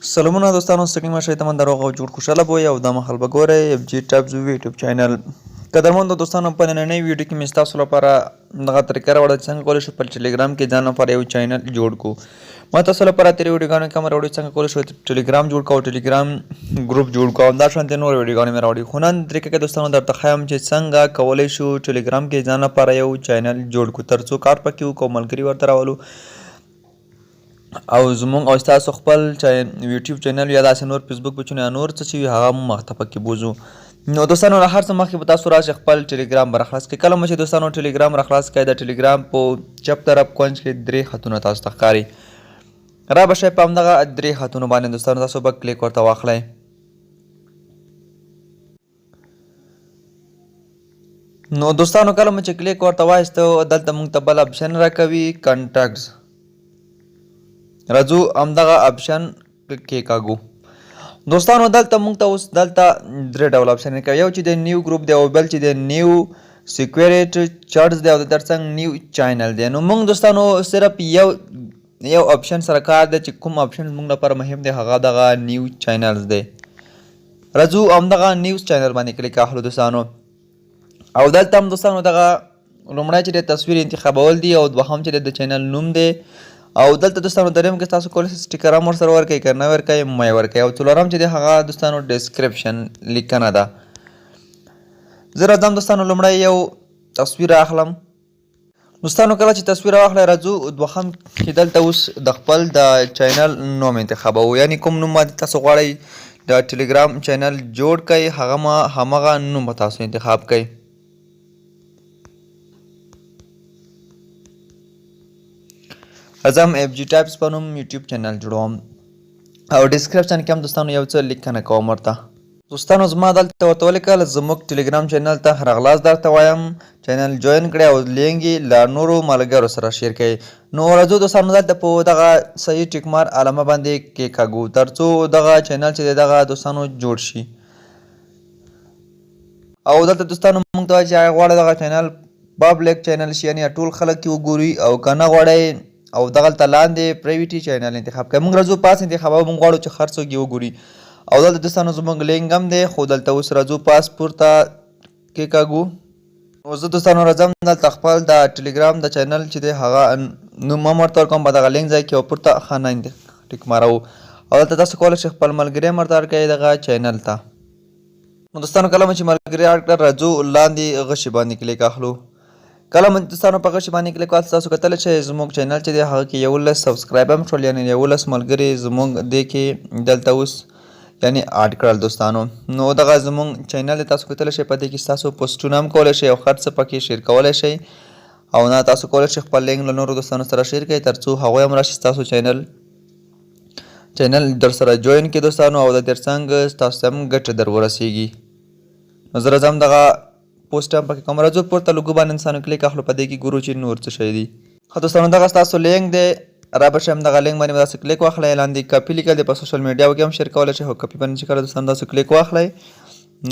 سلامونه دوستانو ستړي مشه ته من دروغ او جوړ خوشاله بوي او د مخال بګوره اف جی ټابز یوټیوب چینل قدرمن دوستانو په نننۍ ویډیو کې مې تاسو لپاره دغه طریقه راوړل څنګه کولی شو په ټلیګرام کې ځان لپاره یو چینل جوړ کو ما تاسو لپاره تیرې ویډیوګانو کې هم راوړي څنګه کولی شو ټلیګرام جوړ کو ټلیګرام ګروپ جوړ کو دا شانتي نور ویډیوګانې مې راوړي خو نن طریقه کې دوستانو درته ښایم چې څنګه کولی شو ټلیګرام کې ځان لپاره یو چینل جوړ کو ترڅو کار پکې وکړو ملګري ورته راولو او زمونږ او ستاسو خپل یوټیوب چینل یا داسې نور فیسبوک پیجونه یا نور څه چې وي هغه هم مخته پکې بوځو نو دوستانو له هر څه مخکې به تاسو راشئ خپل ټلیګرام به راخلاص کړئ کله مو چې دوستانو ټلیګرام راخلاص کړئ د ټلیګرام په چپ طرف کونج کې 3 خطونه تاسو ته ښکاري را به شئ په همدغه 3 خطونو باندې دوستانو تاسو به کلیک ورته واخلئ نو دوستانو کله مو چې کلیک ورته وایستو دلته موږ ته بل اپشن راکوي کنټاکټس راځو همدغه اپشن کې کاږو دوستانو دلته موږ ته اوس دلته 3 ډول اپشن کوي یو چې د نیو ګروپ دی او بل چې د نیو سیکریټ چارټس دی او د ترڅنګ نیو چینل دی نو موږ دوستانو صرف یو اپشن سره کار دی چې کوم اپشن موږ لپاره مهم دی هغه دغه نیو چینلز دی راځو همدغه نیوز چینل باندې کلیک اخلو دوستانو او دلته هم دوستانو دغه لومړی چې د تصویر انتخابول دی او دوهم چې د چینل نوم دی او دلته دوستانو دریم کې تاسو کولی شئ سټیکر هم ورسره ورکړئ که نه ورکړئ مه یې ورکړئ او څلورم چې دی هغه دوستانو ډسکرپشن لیکنه ده زه راځم دوستانو لومړی یو تصویر اخلم دوستانو کله چې تصویر واخلئ راځو دوهم چې دلته اوس د خپل د چینل نوم انتخابوو یعنې کوم نوم باندې تاسو غواړئ د ټلیګرام چینل جوړ کړئ همغه نوم به تاسو انتخاب کړئ ازم اف جی ټایپس په نوم یوټیوب چینل جوړوم او ډسکرپشن کې هم دوستانو یو څه لیکنه کوم ورته دوستانو زما دلته ورته ولیکل زموږ ټلیګرام چینل ته راغلاس درته وایم چینل جوین کړئ او لینک یې له نورو ملګرو سره شیر کړئ نو راځو دوستانو دلته په دغه صحیح ټیک مار علامه باندې کېکاږو ترڅو دغه چینل چې دی دغه دوستانو جوړ شي او دلته دوستانو موږ ته وایي چې هغه غواړي دغه چینل پبلک چینل شي یعنې ټول خلک یې وګوري او که نه غواړئ او دغلته لاندې پرایویټي چینل انتخاب کړئ موږ راځو پاس انتخابوو موږ غواړو چې هر څوک یې وګوري او دلته دوستانو زموږ لینک هم دی خو دلته اوس راځو پاس پورته کېکاږو نو زه دوستانو راځم دلته خپل د ټلیګرام د چینل چې دی هغه نوم هم ورته ورکوم په دغه لینک ځای کې او پورته ښه ټیک ماروو او دلته تاسو کولی شئ خپل ملګري هم ورته ورکړئ دغه چینل ته نو دوستانو کله مو چې ملګري اډ کړل راځو لاندې غشي باندې کلیک اخلو کله مو دوستانو په غشي باندې کلیک وکړل تاسو کتلی شئ زموږ چینل چې دی هغه کې 11 سبسکرایب هم شول یعنې 11 ملګري زموږ دې کې دلته اوس یعنې اډ کړل دوستانو نو دغه زموږ چینل دی تاسو کتلی شئ په دې کې ستاسو پوسټونه هم کولی شئ او هر څه پکې شیر کولی شئ او نه تاسو کولی شئ خپل لینک له نورو دوستانو سره شیر کړئ ترڅو هغوی هم راشي ستاسو چینل در سره جوین کړي دوستانو او د ترڅنګ ستاسو ته هم ګټه در ورسیږي نو زه راځم دغه پوسټ هم پکې کوم راځو پورته لوګو باندې انسانو کلیک اخلو په دې کې ګورو چې نور څه شی دي ښه دوستانو دغه ستاسو لینک دی را به شئ همدغه لینک باندې به تاسو کلیک واخلئ لاندې کاپي لیکل دی په سوشل میډیاو کې هم شیر کولی شئ خو کاپي باندې چې کله دوستانو تاسو کلیک واخلئ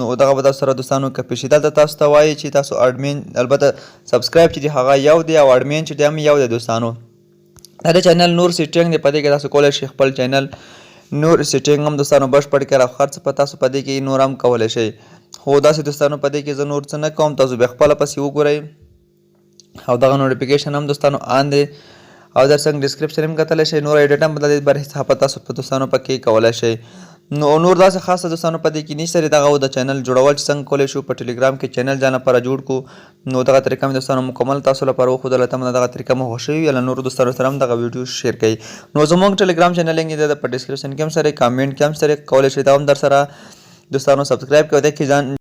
نو دغه به تاسو سره دوستانو کاپي شي دلته تاسو ته وایي چې تاسو اډمین البته سبسکرایب چې دی هغه یو دی او اډمین چې دی هم یو دی دوستانو دا د چینل نور سیټینګ دی په دې کې تاسو کولی شئ خپل چینل نور سیټینګ هم دوستانو بشپړ کړئ او هر څه په تاسو په دې کې نور هم کولی شئ خو داسې دوستانو په دې کې زه نور څه نه کوم تاسو بیا خپله پسې وګورئ او دغه نوټیفیکیشن هم دوستانو آن دی او درڅنګ ډسکرپشن هم کتلی شئ نور ایډیټ هم د دې بر حساب تاسو په دوستانو پکې کولی شئ نو نور داسې خاصه دوستانو په دې کې نشته دی دغه د چینل جوړول چې څنګه کولی شو په ټلیګرام کې چینل ځان لپاره جوړ کړو نو دغه طریقه مې دوستانو مکمل تاسو لپاره وښودله ته مو دغه طریقه مو خوښه وي یا له نورو دوستانو سره هم دغه ویډیو شیر کړئ نو زموږ ټلیګرام چینل لینک دی په ډسکرپشن کې هم سره کامنټ کې هم سره کولی شئ دا هم در سره دوستانو سبسکرایب کړئ او دې کې ځان